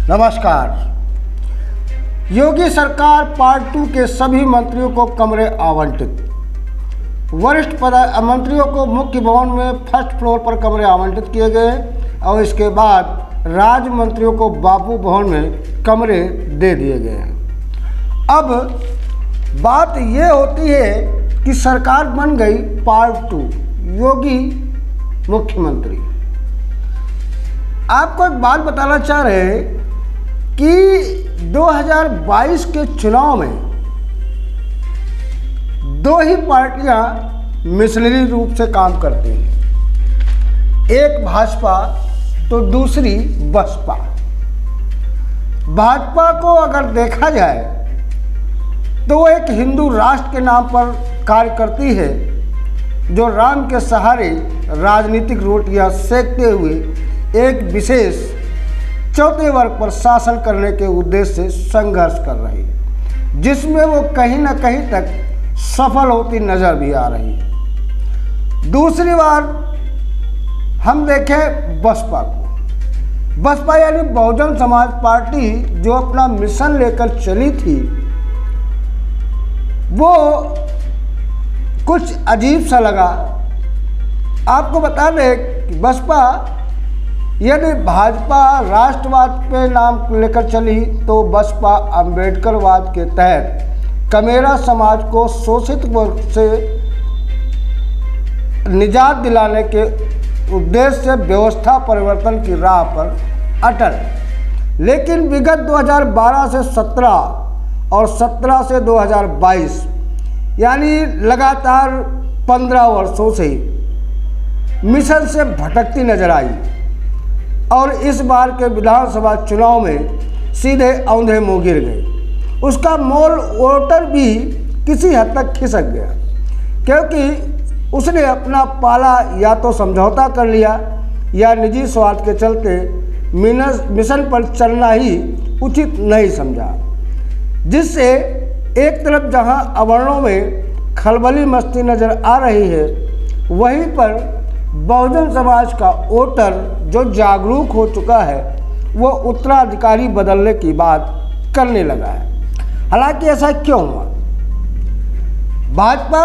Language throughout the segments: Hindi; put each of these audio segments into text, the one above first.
नमस्कार। योगी सरकार पार्ट 2 के सभी मंत्रियों को कमरे आवंटित। वरिष्ठ मंत्रियों को मुख्य भवन में फर्स्ट फ्लोर पर कमरे आवंटित किए गए और इसके बाद राज्य मंत्रियों को बापू भवन में कमरे दे दिए गए हैं। अब बात ये होती है कि सरकार बन गई पार्ट 2, योगी मुख्यमंत्री। आपको एक बात बताना चाह रहे हैं कि 2022 के चुनाव में दो ही पार्टियां मिशनरी रूप से काम करती हैं, एक भाजपा तो दूसरी बसपा। भाजपा को अगर देखा जाए तो वो एक हिंदू राष्ट्र के नाम पर कार्य करती है, जो राम के सहारे राजनीतिक रोटियां सेकते हुए एक विशेष चौथे वर्ग पर शासन करने के उद्देश्य से संघर्ष कर रही है, जिसमें वो कहीं ना कहीं तक सफल होती नजर भी आ रही है। दूसरी बार हम देखें बसपा को। बसपा यानी बहुजन समाज पार्टी जो अपना मिशन लेकर चली थी, वो कुछ अजीब सा लगा। आपको बता दें कि बसपा यदि भाजपा राष्ट्रवाद पे नाम लेकर चली तो बसपा अंबेडकरवाद के तहत कमेरा समाज को शोषित वर्ग से निजात दिलाने के उद्देश्य से व्यवस्था परिवर्तन की राह पर अटल। लेकिन विगत 2012 से 17 और 17 से 2022 यानी लगातार 15 वर्षों से मिशन से भटकती नजर आई और इस बार के विधानसभा चुनाव में सीधे औंधे मुंह गिर गए। उसका मोल वोटर भी किसी हद तक खिसक गया, क्योंकि उसने अपना पाला या तो समझौता कर लिया या निजी स्वार्थ के चलते मिशन पर चलना ही उचित नहीं समझा, जिससे एक तरफ जहां अवर्णों में खलबली मस्ती नज़र आ रही है, वहीं पर बहुजन समाज का वोटर जो जागरूक हो चुका है वो उत्तराधिकारी बदलने की बात करने लगा है। हालांकि ऐसा क्यों हुआ? भाजपा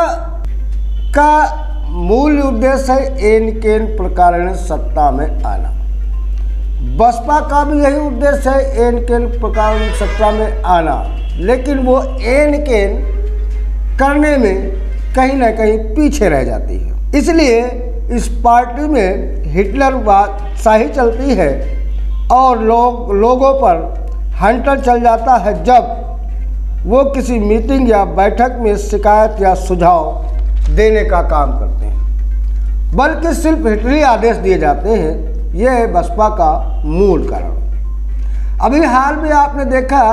का मूल उद्देश्य है एन केन प्रकार सत्ता में आना। बसपा का भी यही उद्देश्य है एन केन प्रकार सत्ता में आना, लेकिन वो एन केन करने में कहीं ना कहीं पीछे रह जाती है। इसलिए इस पार्टी में हिटलरवाद शाही चलती है और लोगों पर हंटर चल जाता है जब वो किसी मीटिंग या बैठक में शिकायत या सुझाव देने का काम करते हैं, बल्कि सिर्फ हिटलरी आदेश दिए जाते हैं। यह है बसपा का मूल कारण। अभी हाल में आपने देखा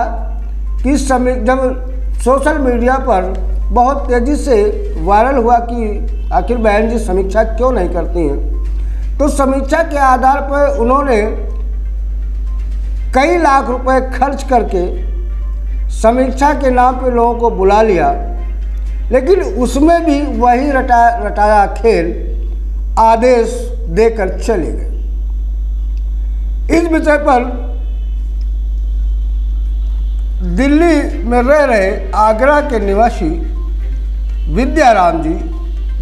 कि जब सोशल मीडिया पर बहुत तेज़ी से वायरल हुआ कि आखिर बहन जी समीक्षा क्यों नहीं करती हैं, तो समीक्षा के आधार पर उन्होंने कई लाख रुपए खर्च करके समीक्षा के नाम पे लोगों को बुला लिया, लेकिन उसमें भी वही रटाया खेल आदेश देकर चले गए। इस विषय पर दिल्ली में रह रहे आगरा के निवासी विद्याराम जी,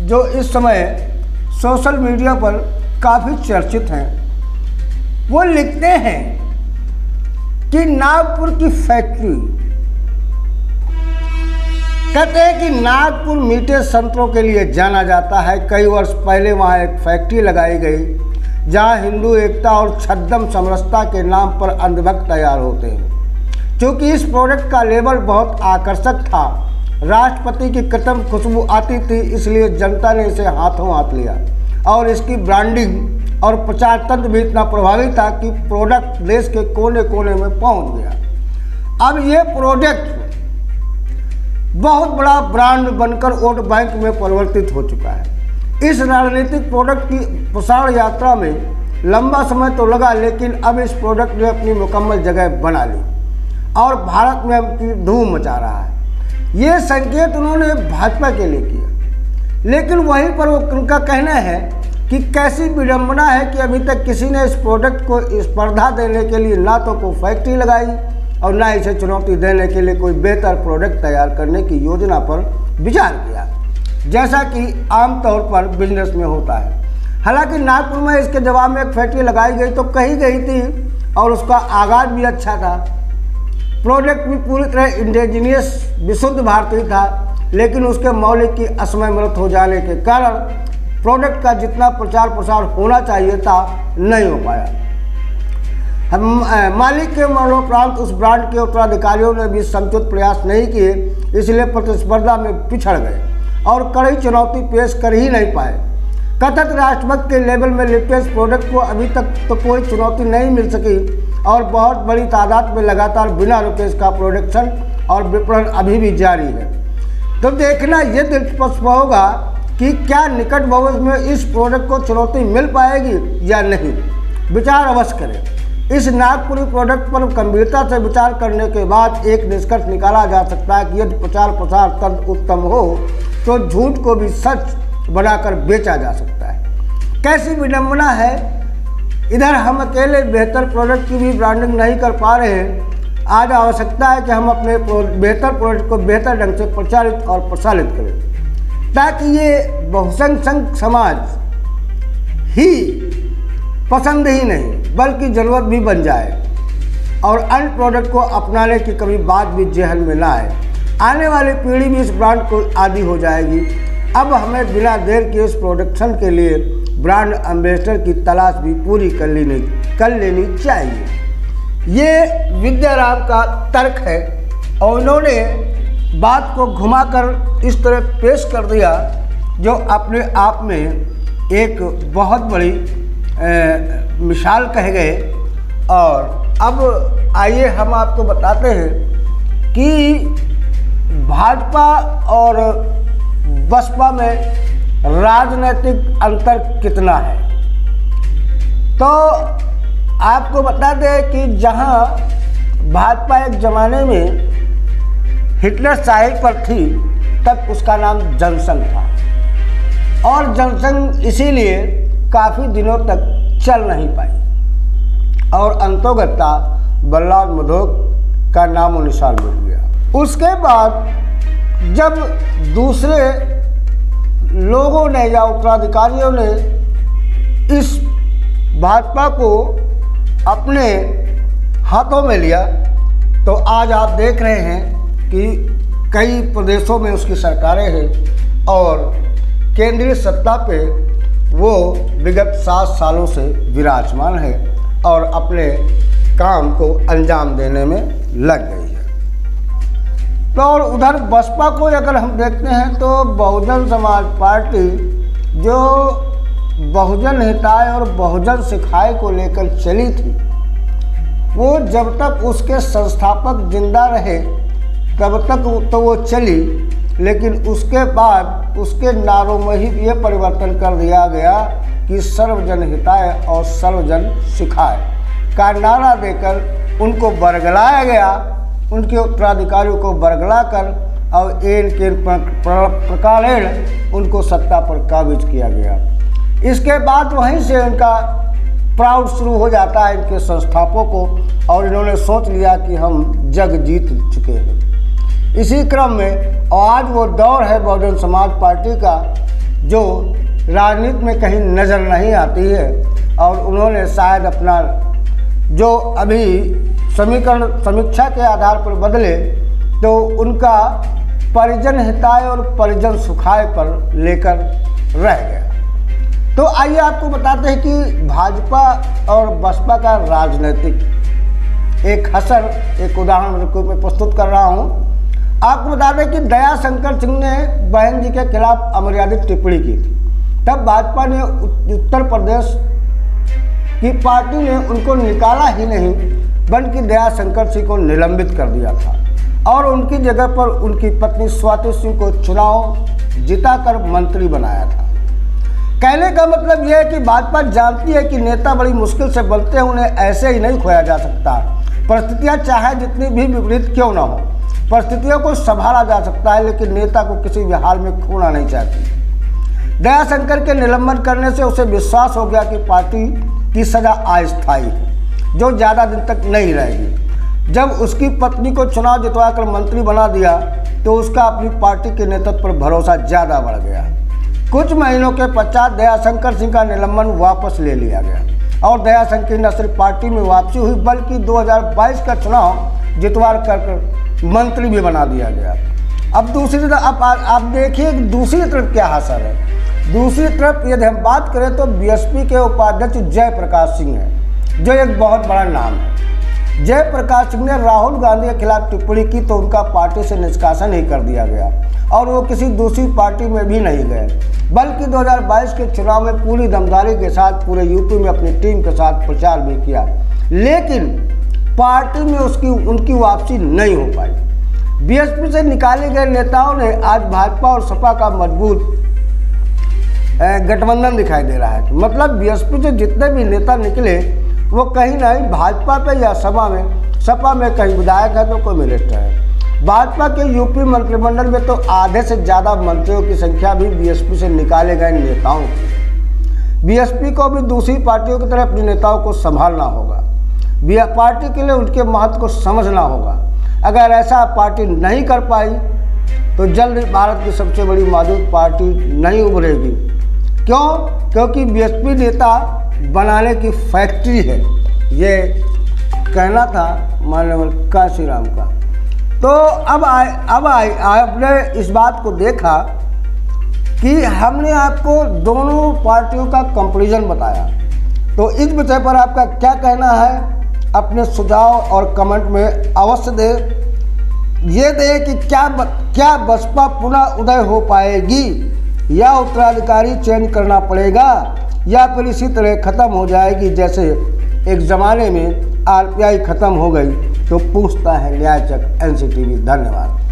जो इस समय सोशल मीडिया पर काफ़ी चर्चित हैं, वो लिखते हैं कि नागपुर की फैक्ट्री, कहते हैं कि नागपुर मीठे संतरों के लिए जाना जाता है। कई वर्ष पहले वहाँ एक फैक्ट्री लगाई गई जहाँ हिंदू एकता और छद्म समरसता के नाम पर अंधभक्त तैयार होते हैं। क्योंकि इस प्रोडक्ट का लेबल बहुत आकर्षक था, राष्ट्रपति की कदम खुशबू आती थी, इसलिए जनता ने इसे हाथों हाथ लिया और इसकी ब्रांडिंग और प्रचार तंत्र भी इतना प्रभावी था कि प्रोडक्ट देश के कोने कोने में पहुंच गया। अब ये प्रोडक्ट बहुत बड़ा ब्रांड बनकर वोट बैंक में परिवर्तित हो चुका है। इस राजनीतिक प्रोडक्ट की प्रसार यात्रा में लंबा समय तो लगा, लेकिन अब इस प्रोडक्ट ने अपनी मुकम्मल जगह बना ली और भारत में अब धूम मचा रहा है। ये संकेत उन्होंने भाजपा के लिए किया, लेकिन वहीं पर वो उनका कहना है कि कैसी विडंबना है कि अभी तक किसी ने इस प्रोडक्ट को स्पर्धा देने के लिए ना तो कोई फैक्ट्री लगाई और ना इसे चुनौती देने के लिए कोई बेहतर प्रोडक्ट तैयार करने की योजना पर विचार किया, जैसा कि आमतौर पर बिजनेस में होता है। हालांकि नागपुर में इसके जवाब में एक फैक्ट्री लगाई गई तो कही गई थी और उसका आगाज़ भी अच्छा था। प्रोडक्ट भी पूरी तरह इंडिजीनियस विशुद्ध भारतीय था, लेकिन उसके मौलिक की असमय मृत्यु हो जाने के कारण प्रोडक्ट का जितना प्रचार प्रसार होना चाहिए था नहीं हो पाया। मालिक के मरणोपरांत उस ब्रांड के उत्तराधिकारियों ने भी समुचित प्रयास नहीं किए, इसलिए प्रतिस्पर्धा में पिछड़ गए और कड़ी चुनौती पेश कर ही नहीं पाए। कथित राष्ट्रभक्त के लेवल में लिपटे इस प्रोडक्ट को अभी तक तो कोई चुनौती नहीं मिल सकी और बहुत बड़ी तादाद में लगातार बिना रुके इसका प्रोडक्शन और विपणन अभी भी जारी है। तो देखना ये दिलचस्प होगा कि क्या निकट भविष्य में इस प्रोडक्ट को चुनौती मिल पाएगी या नहीं। विचार अवश्य करें। इस नागपुरी प्रोडक्ट पर गंभीरता से विचार करने के बाद एक निष्कर्ष निकाला जा सकता है कि यदि प्रचार प्रसार तंत्र उत्तम हो तो झूठ को भी सच बनाकर बेचा जा सकता है। कैसी विडंबना है, इधर हम अकेले बेहतर प्रोडक्ट की भी ब्रांडिंग नहीं कर पा रहे हैं। आज आवश्यकता है कि हम अपने बेहतर प्रोडक्ट को बेहतर ढंग से प्रचारित और प्रसारित करें, ताकि ये बहुसंख्यक समाज ही पसंद ही नहीं बल्कि ज़रूरत भी बन जाए और अन्य प्रोडक्ट को अपनाने की कभी बात भी जहन में ना आए। आने वाली पीढ़ी भी इस ब्रांड को आदी हो जाएगी। अब हमें बिना देर के इस प्रोडक्शन के लिए ब्रांड एम्बेसडर की तलाश भी पूरी कर लेनी चाहिए। ये विद्याराम का तर्क है और उन्होंने बात को घुमाकर इस तरह पेश कर दिया जो अपने आप में एक बहुत बड़ी मिसाल कह गए। और अब आइए हम आपको बताते हैं कि भाजपा और बसपा में राजनीतिक अंतर कितना है। तो आपको बता दें कि जहां भाजपा एक ज़माने में हिटलर साहिब पर थी तब उसका नाम जनसंघ था और जनसंघ इसीलिए काफ़ी दिनों तक चल नहीं पाई और अंतोगत्ता बलराज मधोक का नामो निशान मिट गया। उसके बाद जब दूसरे लोगों ने या उत्तराधिकारियों ने इस भाजपा को अपने हाथों में लिया तो आज आप देख रहे हैं कि कई प्रदेशों में उसकी सरकारें हैं और केंद्रीय सत्ता पे वो विगत 7 सालों से विराजमान है और अपने काम को अंजाम देने में लग गई है। तो और उधर बसपा को अगर हम देखते हैं तो बहुजन समाज पार्टी जो बहुजन हिताय और बहुजन सिखाए को लेकर चली थी, वो जब तक उसके संस्थापक जिंदा रहे तब तक तो वो चली, लेकिन उसके बाद उसके नारों में ही ये परिवर्तन कर दिया गया कि सर्वजन हिताय और सर्वजन सिखाए का नारा देकर उनको बरगलाया गया, उनके उत्तराधिकारियों को बरगला कर और एन के प्रकारेण उनको सत्ता पर काबिज किया गया। इसके बाद वहीं से उनका प्राउड शुरू हो जाता है इनके संस्थापकों को और इन्होंने सोच लिया कि हम जग जीत चुके हैं। इसी क्रम में आज वो दौर है बहुजन समाज पार्टी का जो राजनीति में कहीं नज़र नहीं आती है और उन्होंने शायद अपना जो अभी समीक्षा के आधार पर बदले तो उनका परिजन हिताय और परिजन सुखाय पर लेकर रह गया। तो आइए आपको बताते हैं कि भाजपा और बसपा का राजनीतिक एक हसर एक उदाहरण रूप में प्रस्तुत कर रहा हूँ। आपको बता दें कि दया शंकर सिंह ने बहन जी के खिलाफ अमर्यादित टिप्पणी की थी, तब भाजपा ने उत्तर प्रदेश की पार्टी ने उनको निकाला ही नहीं बल्कि दया शंकर सिंह को निलंबित कर दिया था और उनकी जगह पर उनकी पत्नी स्वाति सिंह को चुनाव जिताकर मंत्री बनाया था। कहने का मतलब यह है कि भाजपा जानती है कि नेता बड़ी मुश्किल से बनते हैं, उन्हें ऐसे ही नहीं खोया जा सकता। परिस्थितियां चाहे जितनी भी विपरीत क्यों ना हो, परिस्थितियों को संभाला जा सकता है, लेकिन नेता को किसी भी हाल में खोना नहीं चाहती। दयाशंकर के निलंबन करने से उसे विश्वास हो गया कि पार्टी की सजा अस्थायी है, जो ज़्यादा दिन तक नहीं रहेगी। जब उसकी पत्नी को चुनाव जितवाकर मंत्री बना दिया तो उसका अपनी पार्टी के नेतृत्व पर भरोसा ज़्यादा बढ़ गया। कुछ महीनों के पश्चात दयाशंकर सिंह का निलंबन वापस ले लिया गया और दयाशंकर न सिर्फ पार्टी में वापसी हुई बल्कि 2022 का चुनाव जितवा कर मंत्री भी बना दिया गया। अब दूसरी तरफ आप देखिए दूसरी तरफ क्या हासिल है। दूसरी तरफ यदि हम बात करें तो बीएसपी के उपाध्यक्ष जयप्रकाश सिंह हैं, जो एक बहुत बड़ा नाम है। जयप्रकाश सिंह ने राहुल गांधी के खिलाफ टिप्पणी की तो उनका पार्टी से निष्कासन ही कर दिया गया और वो किसी दूसरी पार्टी में भी नहीं गए, बल्कि 2022 के चुनाव में पूरी दमदारी के साथ पूरे यूपी में अपनी टीम के साथ प्रचार भी किया, लेकिन पार्टी में उनकी वापसी नहीं हो पाई। बीएसपी से निकाले गए नेताओं ने आज भाजपा और सपा का मजबूत गठबंधन दिखाई दे रहा है। मतलब बीएसपी से जितने भी नेता निकले वो कहीं नहीं भाजपा पे या सपा में कहीं विधायक है तो कोई मिनिस्टर है। भाजपा के यूपी मंत्रिमंडल में तो आधे से ज़्यादा मंत्रियों की संख्या भी बीएसपी से निकाले गए नेताओं की। बीएसपी को भी दूसरी पार्टियों की तरह अपने नेताओं को संभालना होगा। पार्टी के लिए उनके महत्व को समझना होगा। अगर ऐसा पार्टी नहीं कर पाई तो जल्द भारत की सबसे बड़ी मौजूद पार्टी नहीं उभरेगी। क्यों? क्योंकि बीएसपी नेता बनाने की फैक्ट्री है, ये कहना था माननीय कांशी राम का। तो अब आपने इस बात को देखा कि हमने आपको दोनों पार्टियों का कंपैरिजन बताया। तो इस विषय पर आपका क्या कहना है? अपने सुझाव और कमेंट में अवश्य दें। ये दें कि क्या बसपा पुनः उदय हो पाएगी या उत्तराधिकारी चेंज करना पड़ेगा या फिर इसी तरह ख़त्म हो जाएगी जैसे एक ज़माने में आरपीआई ख़त्म हो गई। तो पूछता है न्याय चक NCTV। धन्यवाद।